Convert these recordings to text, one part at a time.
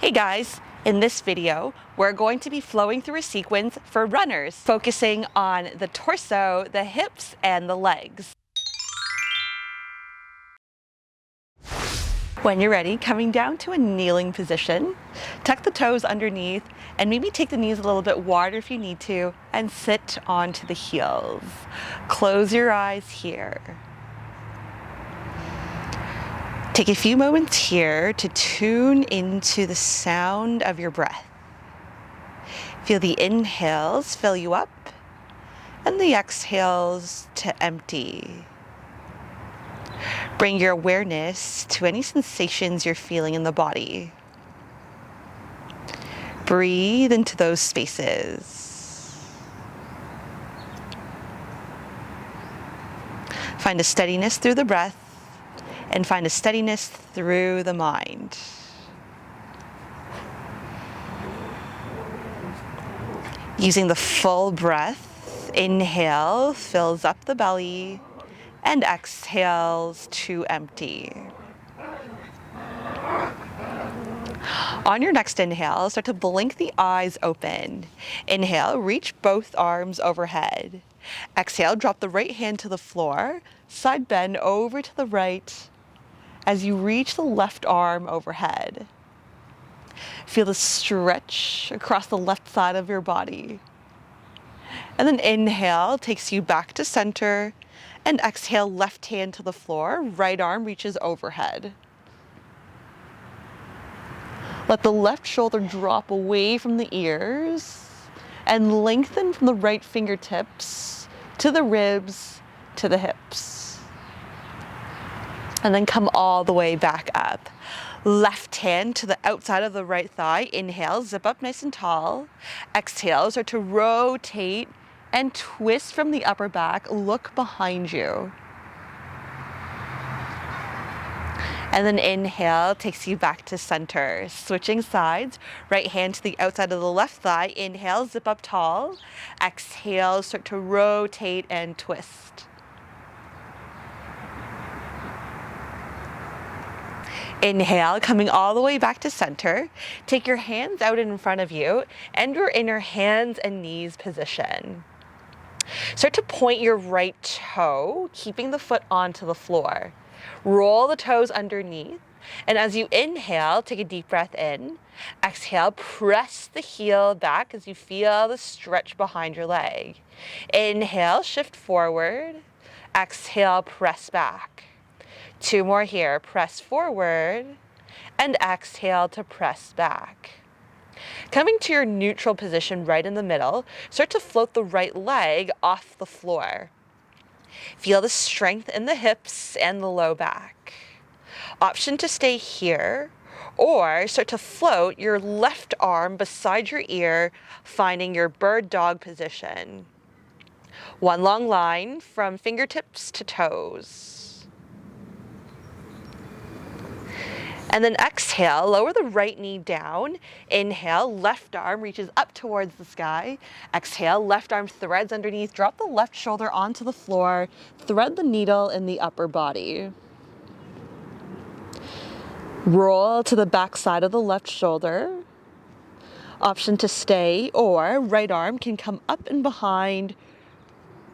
Hey guys, in this video, we're going to be flowing through a sequence for runners, focusing on the torso, the hips, and the legs. When you're ready, coming down to a kneeling position, tuck the toes underneath and maybe take the knees a little bit wider if you need to, and sit onto the heels. Close your eyes here. Take a few moments here to tune into the sound of your breath. Feel the inhales fill you up and the exhales to empty. Bring your awareness to any sensations you're feeling in the body. Breathe into those spaces. Find a steadiness through the breath and find a steadiness through the mind. Using the full breath, inhale fills up the belly and exhales to empty. On your next inhale, start to blink the eyes open. Inhale, reach both arms overhead. Exhale, drop the right hand to the floor, side bend over to the right as you reach the left arm overhead. Feel the stretch across the left side of your body. And then inhale takes you back to center, and exhale, left hand to the floor, right arm reaches overhead. Let the left shoulder drop away from the ears and lengthen from the right fingertips to the ribs to the hips. And then come all the way back up. Left hand to the outside of the right thigh. Inhale, zip up nice and tall. Exhale, start to rotate and twist from the upper back. Look behind you. And then inhale takes you back to center. Switching sides, right hand to the outside of the left thigh. Inhale, zip up tall. Exhale, start to rotate and twist. Inhale, coming all the way back to center. Take your hands out in front of you and you're in your hands and knees position. Start to point your right toe, keeping the foot onto the floor. Roll the toes underneath, and as you inhale, take a deep breath in. Exhale, press the heel back as you feel the stretch behind your leg. Inhale, shift forward. Exhale, press back. 2 more here. Press forward and exhale to press back. Coming to your neutral position right in the middle, start to float the right leg off the floor. Feel the strength in the hips and the low back. Option to stay here, or start to float your left arm beside your ear, finding your bird dog position. One long line from fingertips to toes. And then exhale, lower the right knee down. Inhale, left arm reaches up towards the sky. Exhale, left arm threads underneath. Drop the left shoulder onto the floor. Thread the needle in the upper body. Roll to the back side of the left shoulder. Option to stay, or right arm can come up and behind,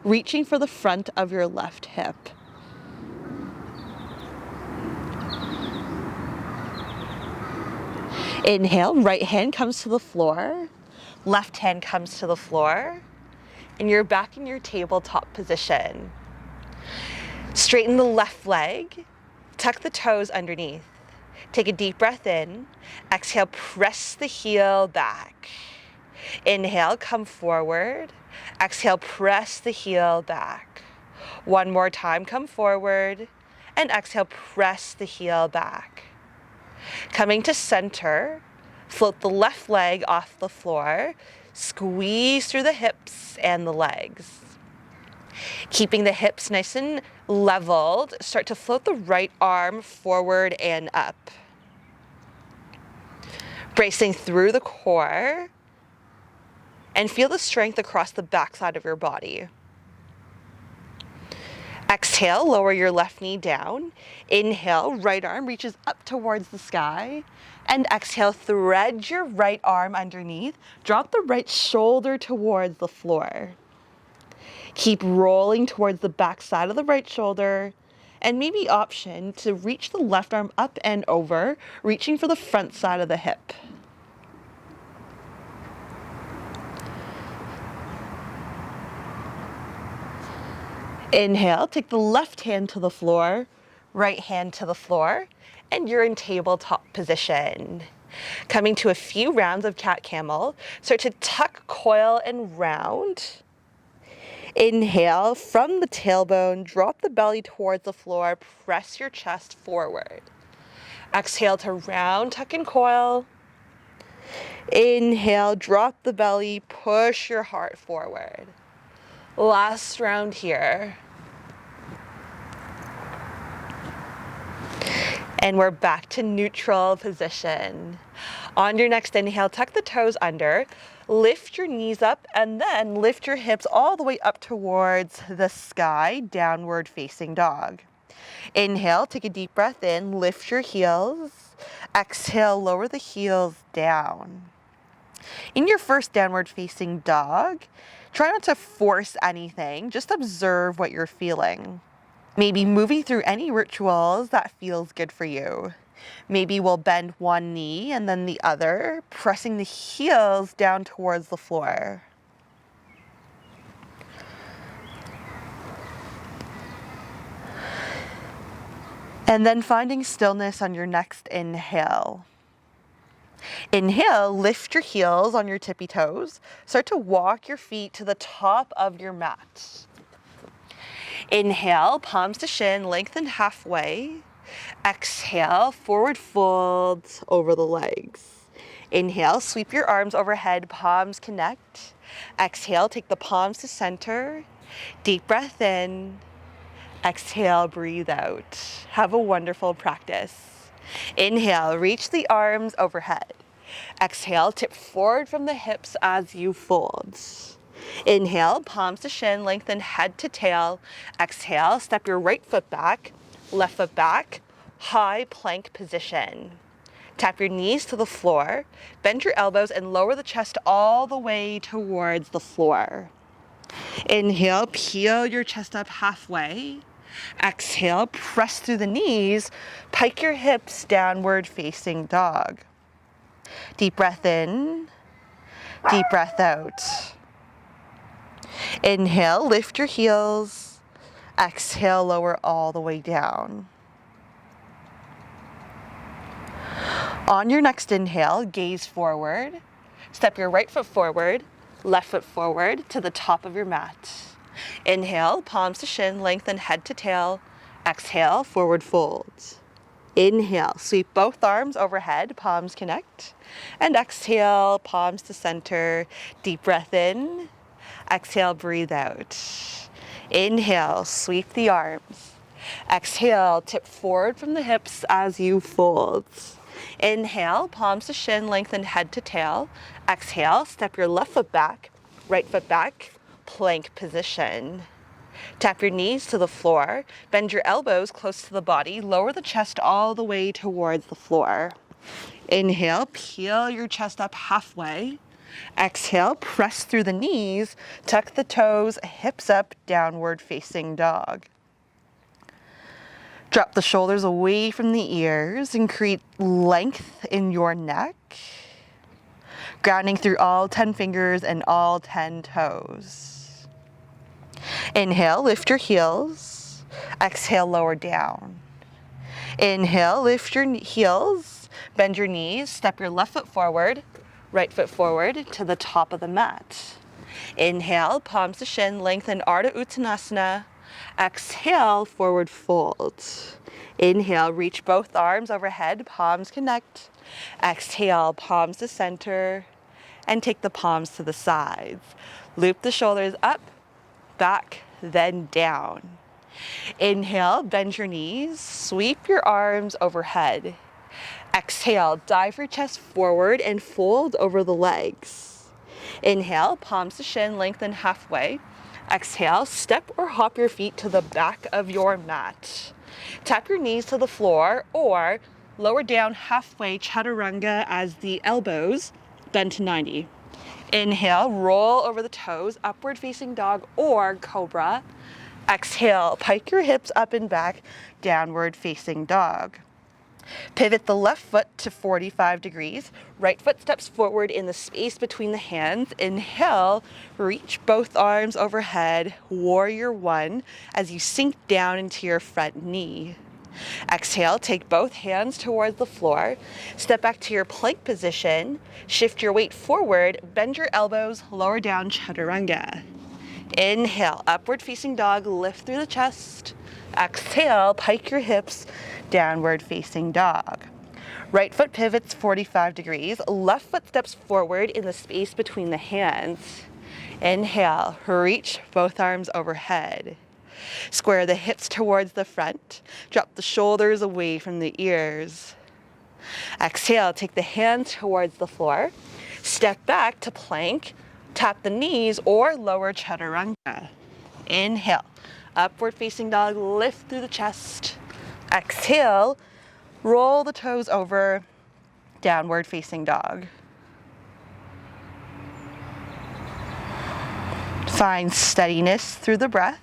reaching for the front of your left hip. Inhale, right hand comes to the floor, left hand comes to the floor, and you're back in your tabletop position. Straighten the left leg, tuck the toes underneath. Take a deep breath in. Exhale, press the heel back. Inhale, come forward. Exhale, press the heel back. One more time, come forward, and exhale, press the heel back. Coming to center, float the left leg off the floor, squeeze through the hips and the legs. Keeping the hips nice and leveled, start to float the right arm forward and up. Bracing through the core, and feel the strength across the backside of your body. Exhale, lower your left knee down. Inhale, right arm reaches up towards the sky. And exhale, thread your right arm underneath. Drop the right shoulder towards the floor. Keep rolling towards the back side of the right shoulder. And maybe option to reach the left arm up and over, reaching for the front side of the hip. Inhale, take the left hand to the floor, right hand to the floor, and you're in tabletop position. Coming to a few rounds of cat-camel, start to tuck, coil, and round. Inhale, from the tailbone, drop the belly towards the floor, press your chest forward. Exhale to round, tuck, and coil. Inhale, drop the belly, push your heart forward. Last round here. And we're back to neutral position. On your next inhale, tuck the toes under, lift your knees up, and then lift your hips all the way up towards the sky, downward facing dog. Inhale, take a deep breath in, lift your heels. Exhale, lower the heels down. In your first downward facing dog, try not to force anything, just observe what you're feeling. Maybe moving through any rituals that feels good for you. Maybe we'll bend one knee and then the other, pressing the heels down towards the floor. And then finding stillness on your next inhale. Inhale, lift your heels on your tippy toes. Start to walk your feet to the top of your mat. Inhale, palms to shin, lengthen halfway. Exhale, forward fold over the legs. Inhale, sweep your arms overhead, palms connect. Exhale, take the palms to center. Deep breath in. Exhale, breathe out. Have a wonderful practice. Inhale, reach the arms overhead. Exhale, tip forward from the hips as you fold. Inhale, palms to shin, lengthen head to tail. Exhale, step your right foot back, left foot back, high plank position. Tap your knees to the floor, bend your elbows and lower the chest all the way towards the floor. Inhale, peel your chest up halfway. Exhale, press through the knees, pike your hips, downward facing dog. Deep breath in, deep breath out. Inhale, lift your heels. Exhale, lower all the way down. On your next inhale, gaze forward. Step your right foot forward, left foot forward to the top of your mat. Inhale, palms to shin, lengthen head to tail. Exhale, forward fold. Inhale, sweep both arms overhead, palms connect. And exhale, palms to center. Deep breath in. Exhale, breathe out. Inhale, sweep the arms. Exhale, tip forward from the hips as you fold. Inhale, palms to shin, lengthen head to tail. Exhale, step your left foot back, right foot back, plank position. Tap your knees to the floor, bend your elbows close to the body, lower the chest all the way towards the floor. Inhale, peel your chest up halfway. Exhale, press through the knees, tuck the toes, hips up, downward facing dog. Drop the shoulders away from the ears and create length in your neck. Grounding through all 10 fingers and all 10 toes. Inhale, lift your heels. Exhale, lower down. Inhale, lift your heels, bend your knees, step your left foot forward, right foot forward to the top of the mat. Inhale, palms to shin, lengthen Ardha Uttanasana. Exhale, forward fold. Inhale, reach both arms overhead, palms connect. Exhale, palms to center, and take the palms to the sides. Loop the shoulders up, back, then down. Inhale, bend your knees, sweep your arms overhead. Exhale, dive your chest forward and fold over the legs. Inhale, palms to shin, lengthen halfway. Exhale, step or hop your feet to the back of your mat. Tap your knees to the floor or lower down halfway chaturanga as the elbows bend to 90. Inhale, roll over the toes, upward facing dog or cobra. Exhale, pike your hips up and back, downward facing dog. Pivot the left foot to 45 degrees. Right foot steps forward in the space between the hands. Inhale, reach both arms overhead, warrior one, as you sink down into your front knee. Exhale, take both hands towards the floor. Step back to your plank position. Shift your weight forward, bend your elbows, lower down chaturanga. Inhale, upward facing dog, lift through the chest. Exhale, pike your hips, downward facing dog. Right foot pivots 45 degrees. Left foot steps forward in the space between the hands. Inhale, reach both arms overhead. Square the hips towards the front. Drop the shoulders away from the ears. Exhale, take the hands towards the floor. Step back to plank. Tap the knees or lower chaturanga. Inhale, upward facing dog, lift through the chest. Exhale, roll the toes over, downward facing dog. Find steadiness through the breath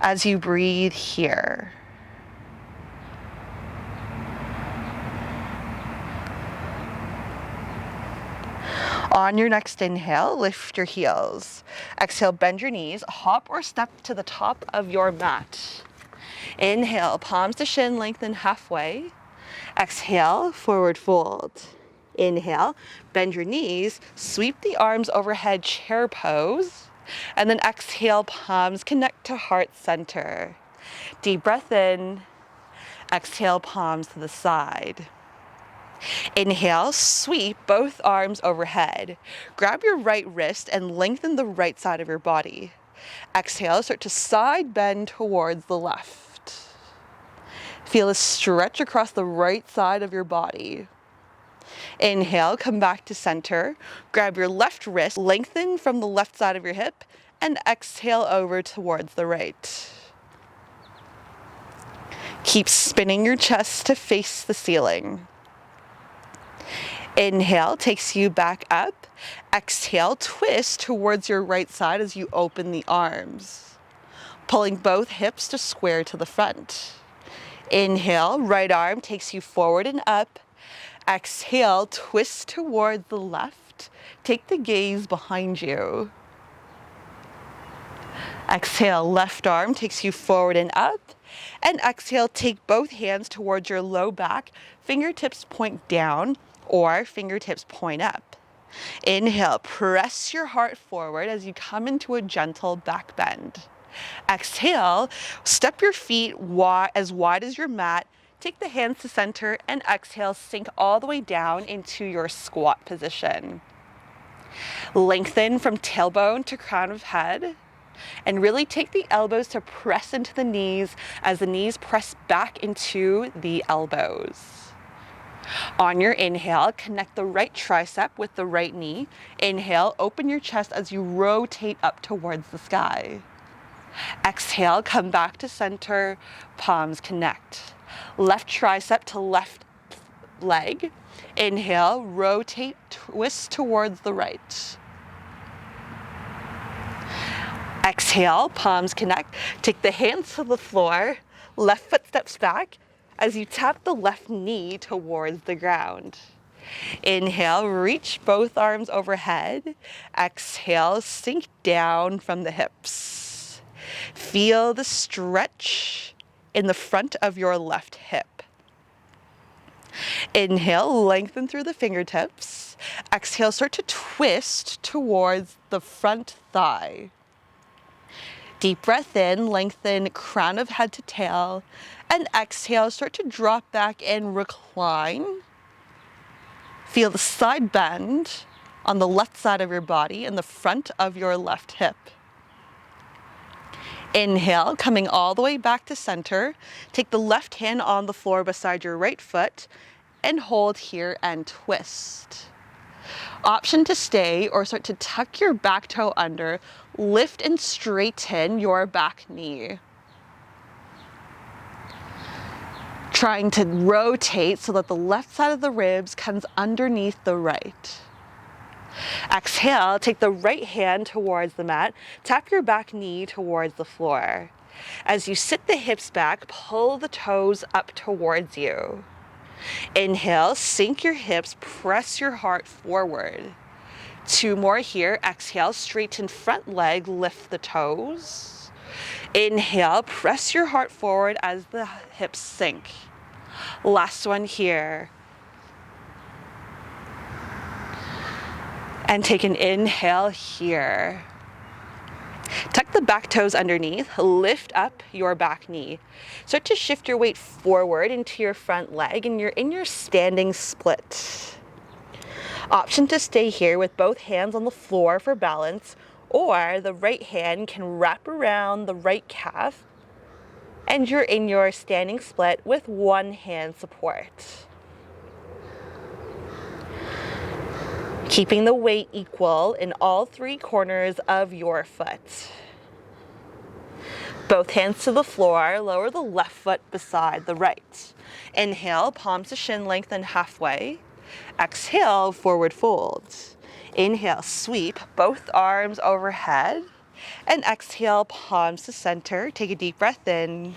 as you breathe here. On your next inhale, lift your heels. Exhale, bend your knees, hop or step to the top of your mat. Inhale, palms to shin, lengthen halfway. Exhale, forward fold. Inhale, bend your knees, sweep the arms overhead, chair pose. And then exhale, palms connect to heart center. Deep breath in. Exhale, palms to the side. Inhale, sweep both arms overhead. Grab your right wrist and lengthen the right side of your body. Exhale, start to side bend towards the left. Feel a stretch across the right side of your body. Inhale, come back to center. Grab your left wrist, lengthen from the left side of your hip, and exhale over towards the right. Keep spinning your chest to face the ceiling. Inhale takes you back up. Exhale, twist towards your right side as you open the arms, pulling both hips to square to the front. Inhale, right arm takes you forward and up. Exhale, twist towards the left. Take the gaze behind you. Exhale, left arm takes you forward and up. And exhale, take both hands towards your low back. Fingertips point down or fingertips point up. Inhale, press your heart forward as you come into a gentle back bend. Exhale, step your feet as wide as your mat. Take the hands to center and exhale, sink all the way down into your squat position. Lengthen from tailbone to crown of head and really take the elbows to press into the knees as the knees press back into the elbows. On your inhale, connect the right tricep with the right knee. Inhale, open your chest as you rotate up towards the sky. Exhale, come back to center, palms connect. Left tricep to left leg. Inhale, rotate, twist towards the right. Exhale, palms connect. Take the hands to the floor. Left foot steps back as you tap the left knee towards the ground. Inhale, reach both arms overhead. Exhale, sink down from the hips. Feel the stretch in the front of your left hip. Inhale, lengthen through the fingertips. Exhale, start to twist towards the front thigh. Deep breath in, lengthen crown of head to tail. And exhale, start to drop back and recline. Feel the side bend on the left side of your body and the front of your left hip. Inhale, coming all the way back to center. Take the left hand on the floor beside your right foot and hold here and twist. Option to stay or start to tuck your back toe under, lift and straighten your back knee. Trying to rotate so that the left side of the ribs comes underneath the right. Exhale, take the right hand towards the mat, tap your back knee towards the floor. As you sit the hips back, pull the toes up towards you. Inhale, sink your hips, press your heart forward. 2 more here. Exhale, straighten front leg, lift the toes. Inhale, press your heart forward as the hips sink. Last one here. And take an inhale here. Tuck the back toes underneath, lift up your back knee. Start to shift your weight forward into your front leg and you're in your standing split. Option to stay here with both hands on the floor for balance, or the right hand can wrap around the right calf and you're in your standing split with one hand support. Keeping the weight equal in all 3 corners of your foot. Both hands to the floor, lower the left foot beside the right. Inhale, palms to shin lengthen halfway. Exhale, forward fold. Inhale, sweep both arms overhead. And exhale, palms to center. Take a deep breath in.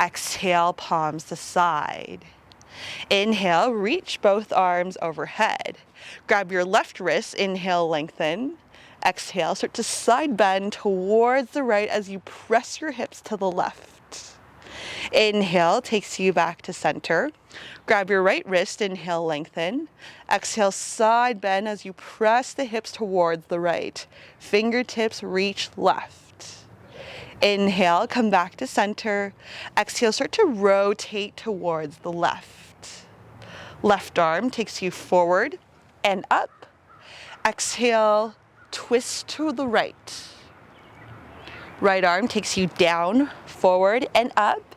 Exhale, palms to side. Inhale, reach both arms overhead. Grab your left wrist, inhale, lengthen. Exhale, start to side bend towards the right as you press your hips to the left. Inhale takes you back to center. Grab your right wrist, inhale, lengthen. Exhale, side bend as you press the hips towards the right. Fingertips reach left. Inhale, come back to center. Exhale, start to rotate towards the left. Left arm takes you forward and up. Exhale, twist to the right. Right arm takes you down, forward, and up.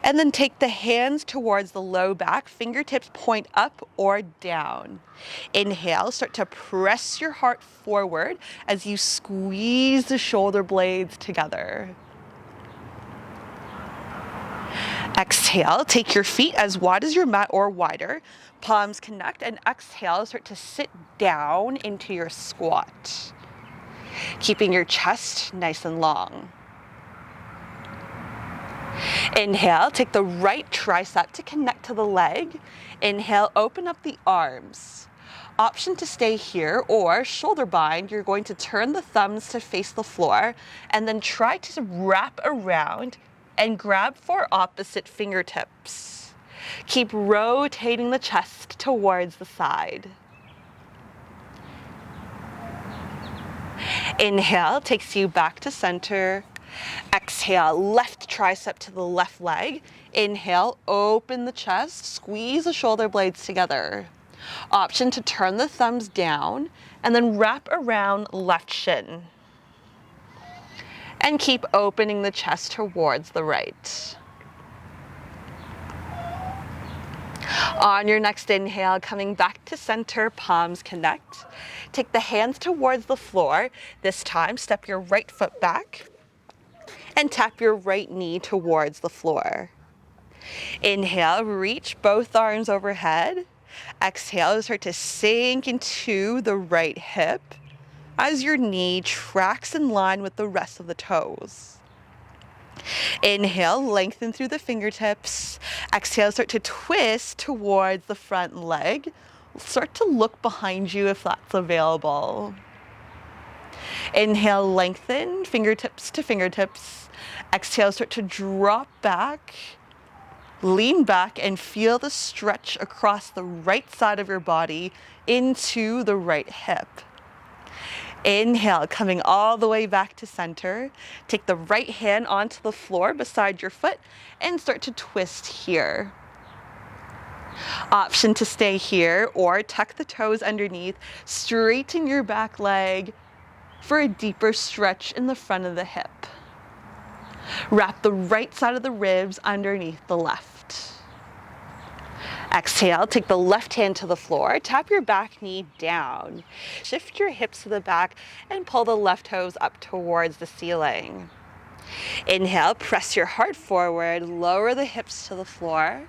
And then take the hands towards the low back, fingertips point up or down. Inhale, start to press your heart forward as you squeeze the shoulder blades together. Exhale, take your feet as wide as your mat or wider. Palms connect and exhale, start to sit down into your squat. Keeping your chest nice and long. Inhale, take the right tricep to connect to the leg. Inhale, open up the arms. Option to stay here or shoulder bind. You're going to turn the thumbs to face the floor and then try to wrap around and grab for opposite fingertips. Keep rotating the chest towards the side. Inhale takes you back to center. Exhale, left tricep to the left leg. Inhale, open the chest, squeeze the shoulder blades together. Option to turn the thumbs down and then wrap around left shin. And keep opening the chest towards the right. On your next inhale, coming back to center, palms connect. Take the hands towards the floor. This time, step your right foot back and tap your right knee towards the floor. Inhale, reach both arms overhead. Exhale, start to sink into the right hip as your knee tracks in line with the rest of the toes. Inhale, lengthen through the fingertips. Exhale, start to twist towards the front leg. Start to look behind you if that's available. Inhale, lengthen, fingertips to fingertips. Exhale, start to drop back. Lean back and feel the stretch across the right side of your body into the right hip. Inhale, coming all the way back to center. Take the right hand onto the floor beside your foot and start to twist here. Option to stay here or tuck the toes underneath, straighten your back leg for a deeper stretch in the front of the hip. Wrap the right side of the ribs underneath the left. Exhale, take the left hand to the floor, tap your back knee down. Shift your hips to the back and pull the left toes up towards the ceiling. Inhale, press your heart forward, lower the hips to the floor.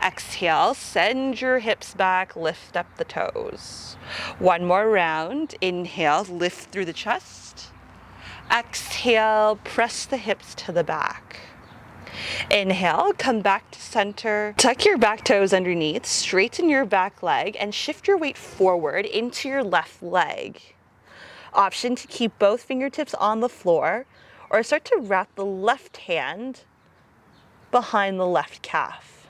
Exhale, send your hips back, lift up the toes. One more round. Inhale, lift through the chest. Exhale, press the hips to the back. Inhale, come back to center. Tuck your back toes underneath, straighten your back leg, and shift your weight forward into your left leg. Option to keep both fingertips on the floor, or start to wrap the left hand behind the left calf.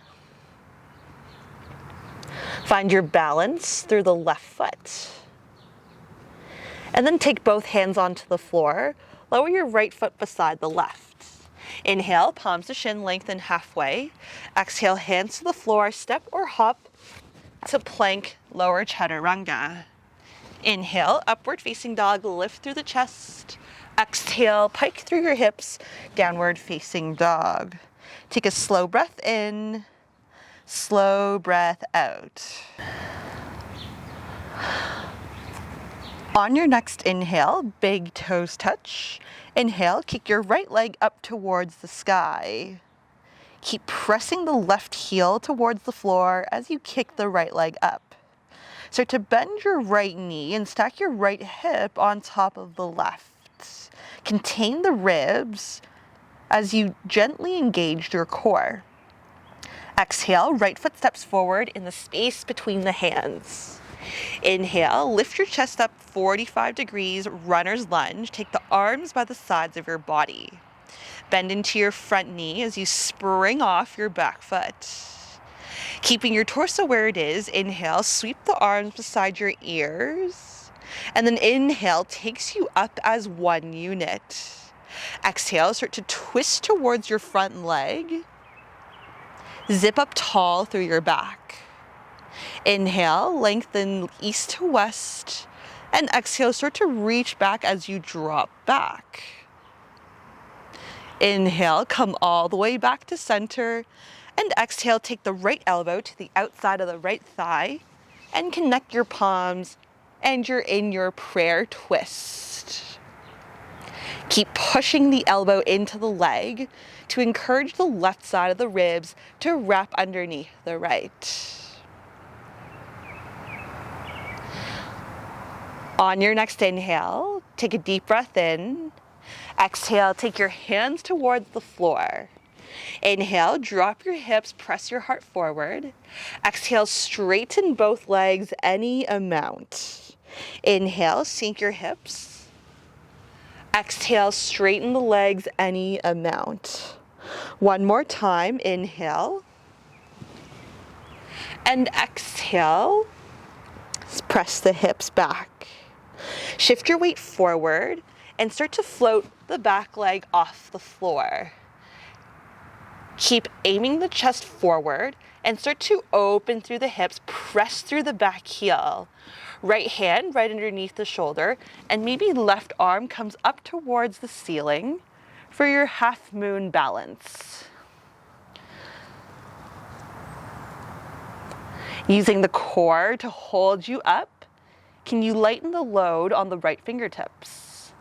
Find your balance through the left foot. And then take both hands onto the floor. Lower your right foot beside the left. Inhale, palms to shin, lengthen halfway. Exhale, hands to the floor, step or hop to plank, lower chaturanga. Inhale, upward facing dog, lift through the chest. Exhale, pike through your hips, downward facing dog. Take a slow breath in, slow breath out. On your next inhale, big toes touch. Inhale, kick your right leg up towards the sky. Keep pressing the left heel towards the floor as you kick the right leg up. Start to bend your right knee and stack your right hip on top of the left. Contain the ribs as you gently engage your core. Exhale, right foot steps forward in the space between the hands. Inhale, lift your chest up 45 degrees, runner's lunge. Take the arms by the sides of your body. Bend into your front knee as you spring off your back foot. Keeping your torso where it is, inhale, sweep the arms beside your ears. And then inhale takes you up as one unit. Exhale, start to twist towards your front leg. Zip up tall through your back. Inhale, lengthen east to west, and exhale, start to reach back as you drop back. Inhale, come all the way back to center, and exhale, take the right elbow to the outside of the right thigh, and connect your palms, and you're in your prayer twist. Keep pushing the elbow into the leg to encourage the left side of the ribs to wrap underneath the right. On your next inhale, take a deep breath in. Exhale, take your hands towards the floor. Inhale, drop your hips, press your heart forward. Exhale, straighten both legs any amount. Inhale, sink your hips. Exhale, straighten the legs any amount. One more time, inhale. And exhale, press the hips back. Shift your weight forward and start to float the back leg off the floor. Keep aiming the chest forward and start to open through the hips, press through the back heel. Right hand right underneath the shoulder, and maybe left arm comes up towards the ceiling for your half moon balance. Using the core to hold you up, can you lighten the load on the right fingertips?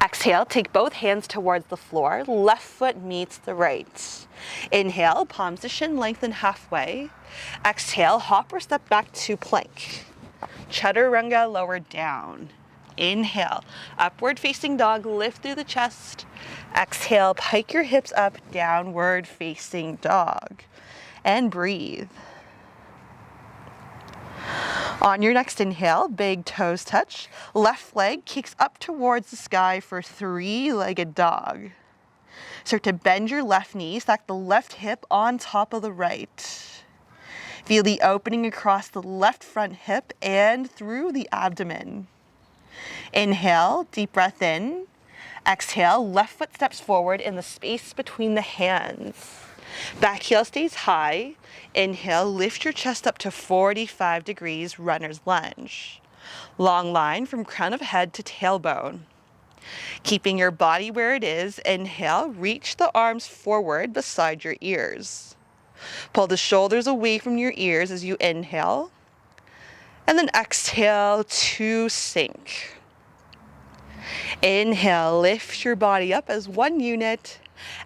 Exhale, take both hands towards the floor. Left foot meets the right. Inhale, palms to shin, lengthen halfway. Exhale, hop or step back to plank. Chaturanga, lower down. Inhale, upward facing dog, lift through the chest. Exhale, pike your hips up, downward facing dog. And breathe. On your next inhale, big toes touch. Left leg kicks up towards the sky for three-legged dog. Start to bend your left knee, stack the left hip on top of the right. Feel the opening across the left front hip and through the abdomen. Inhale, deep breath in. Exhale, left foot steps forward in the space between the hands. Back heel stays high. Inhale, lift your chest up to 45 degrees, runner's lunge. Long line from crown of head to tailbone. Keeping your body where it is, inhale, reach the arms forward beside your ears. Pull the shoulders away from your ears as you inhale. And then exhale to sink. Inhale, lift your body up as one unit.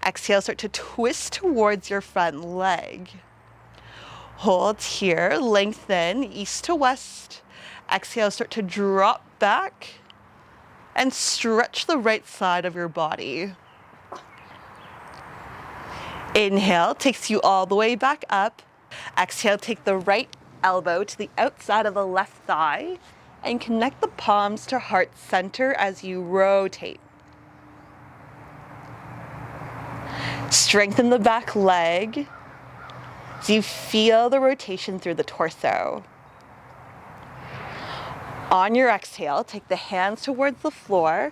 Exhale, start to twist towards your front leg. Hold here, lengthen east to west. Exhale, start to drop back and stretch the right side of your body. Inhale takes you all the way back up. Exhale, take the right elbow to the outside of the left thigh and connect the palms to heart center as you rotate. Strengthen the back leg as you feel the rotation through the torso. On your exhale, take the hands towards the floor.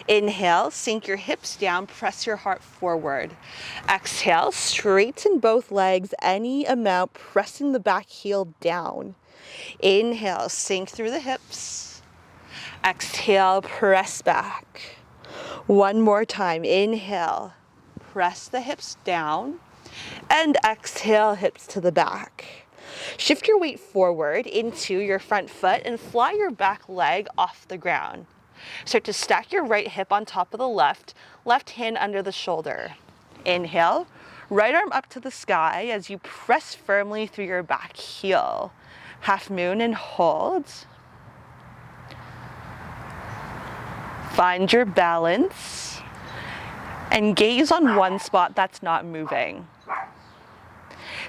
Inhale, sink your hips down, press your heart forward. Exhale, straighten both legs any amount, pressing the back heel down. Inhale, sink through the hips. Exhale, press back. One more time. Inhale, press the hips down. And exhale, hips to the back. Shift your weight forward into your front foot and fly your back leg off the ground. Start to stack your right hip on top of the left hand under the shoulder. Inhale, right arm up to the sky as you press firmly through your back heel. Half moon and hold. Find your balance and gaze on one spot that's not moving.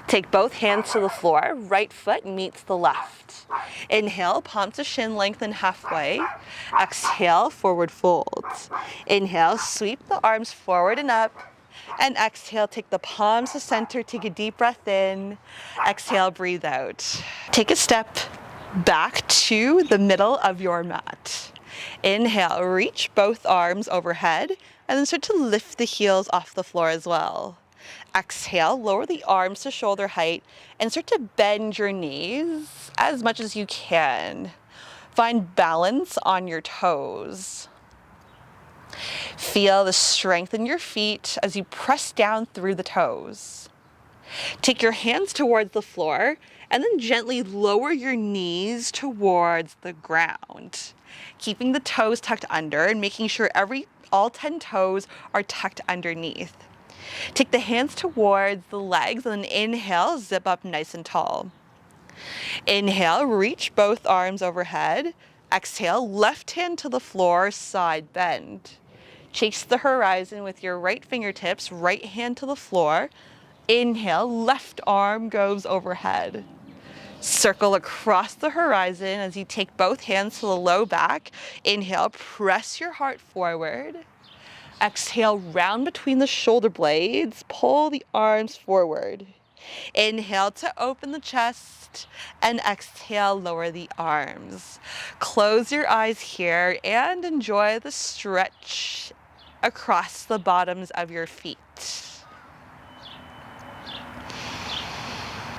Take both hands to the floor, right foot meets the left. Inhale, palms to shin, lengthen halfway. Exhale, forward fold. Inhale, sweep the arms forward and up. And exhale, take the palms to center, take a deep breath in. Exhale, breathe out. Take a step back to the middle of your mat. Inhale, reach both arms overhead, and then start to lift the heels off the floor as well. Exhale, lower the arms to shoulder height and start to bend your knees as much as you can. Find balance on your toes. Feel the strength in your feet as you press down through the toes. Take your hands towards the floor and then gently lower your knees towards the ground, keeping the toes tucked under and making sure all 10 toes are tucked underneath. Take the hands towards the legs and then inhale, zip up nice and tall. Inhale, reach both arms overhead. Exhale, left hand to the floor, side bend. Chase the horizon with your right fingertips, right hand to the floor. Inhale, left arm goes overhead. Circle across the horizon as you take both hands to the low back. Inhale, press your heart forward. Exhale, round between the shoulder blades, pull the arms forward. Inhale to open the chest, and exhale, lower the arms. Close your eyes here and enjoy the stretch across the bottoms of your feet.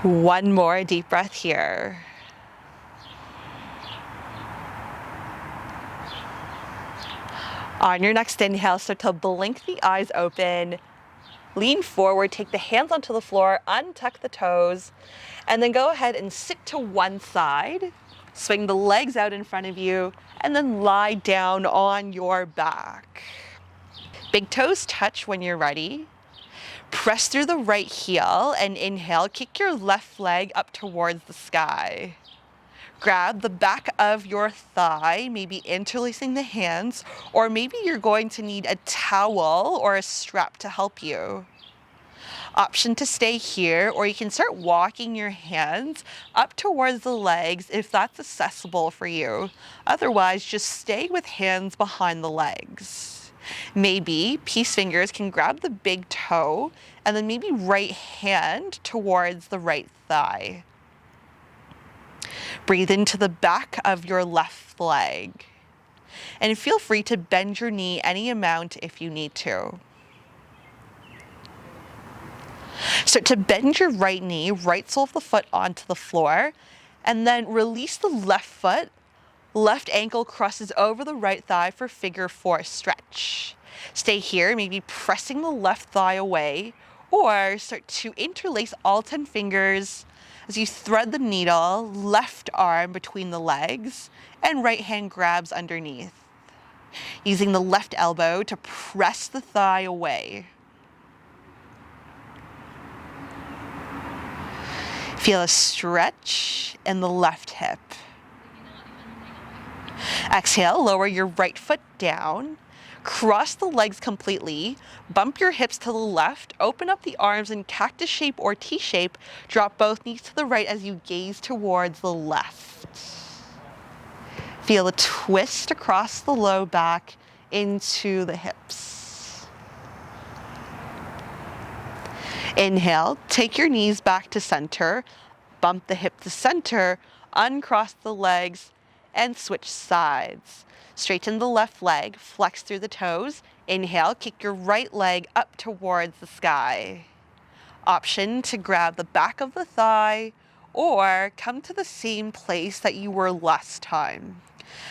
One more deep breath here. On your next inhale, start to blink the eyes open. Lean forward, take the hands onto the floor, untuck the toes, and then go ahead and sit to one side. Swing the legs out in front of you, and then lie down on your back. Big toes touch when you're ready. Press through the right heel and inhale, kick your left leg up towards the sky. Grab the back of your thigh, maybe interlacing the hands, or maybe you're going to need a towel or a strap to help you. Option to stay here, or you can start walking your hands up towards the legs if that's accessible for you. Otherwise, just stay with hands behind the legs. Maybe peace fingers can grab the big toe and then maybe right hand towards the right thigh. Breathe into the back of your left leg. And feel free to bend your knee any amount if you need to. Start to bend your right knee, right sole of the foot onto the floor, and then release the left foot. Left ankle crosses over the right thigh for figure 4 stretch. Stay here, maybe pressing the left thigh away, Or start to interlace all 10 fingers as you thread the needle, left arm between the legs, and right hand grabs underneath, using the left elbow to press the thigh away. Feel a stretch in the left hip. Exhale, lower your right foot down. Cross the legs completely. Bump your hips to the left. Open up the arms in cactus shape or T shape. Drop both knees to the right as you gaze towards the left. Feel a twist across the low back into the hips. Inhale, take your knees back to center. Bump the hip to center. Uncross the legs and switch sides. Straighten the left leg, flex through the toes. Inhale, kick your right leg up towards the sky. Option to grab the back of the thigh or come to the same place that you were last time.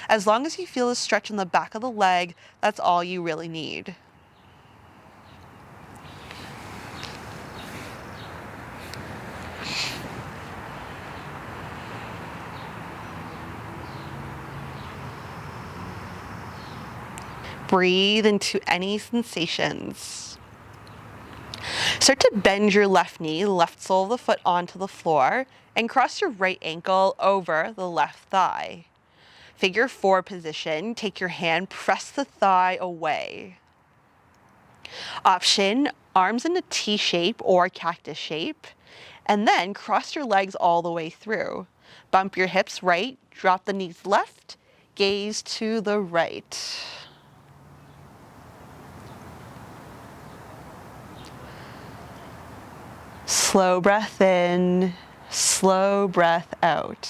As long as you feel a stretch in the back of the leg, that's all you really need. Breathe into any sensations. Start to bend your left knee, left sole of the foot onto the floor, and cross your right ankle over the left thigh. Figure 4 position, take your hand, press the thigh away. Option, arms in a T shape or cactus shape, and then cross your legs all the way through. Bump your hips right, drop the knees left, gaze to the right. Slow breath in, slow breath out.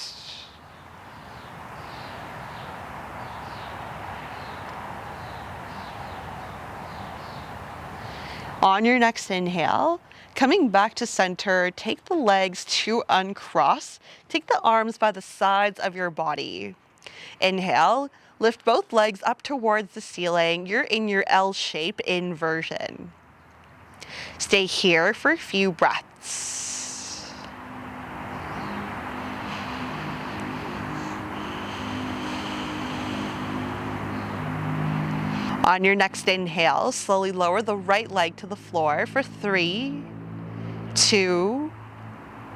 On your next inhale, coming back to center, take the legs to uncross. Take the arms by the sides of your body. Inhale, lift both legs up towards the ceiling. You're in your L shape inversion. Stay here for a few breaths. On your next inhale, slowly lower the right leg to the floor for 3, 2,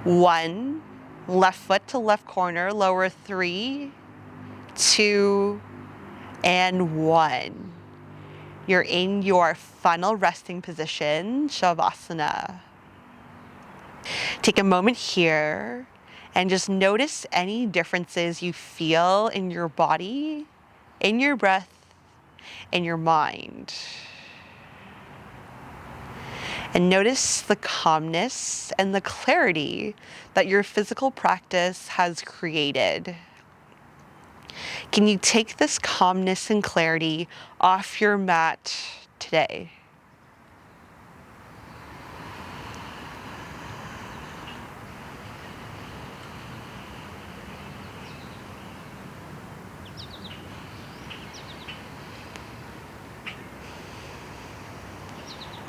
1. Left foot to left corner, lower 3, 2, and 1. You're in your final resting position, Shavasana. Take a moment here and just notice any differences you feel in your body, in your breath, in your mind. And notice the calmness and the clarity that your physical practice has created. Can you take this calmness and clarity off your mat today?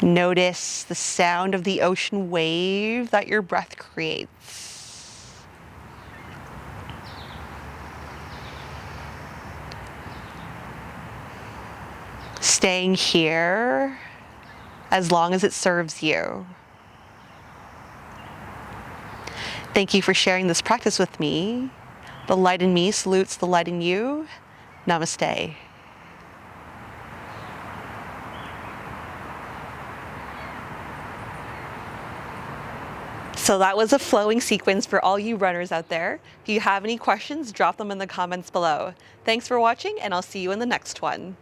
Notice the sound of the ocean wave that your breath creates. Staying here as long as it serves you. Thank you for sharing this practice with me. The light in me salutes the light in you. Namaste. So that was a flowing sequence for all you runners out there. If you have any questions, drop them in the comments below. Thanks for watching, and I'll see you in the next one.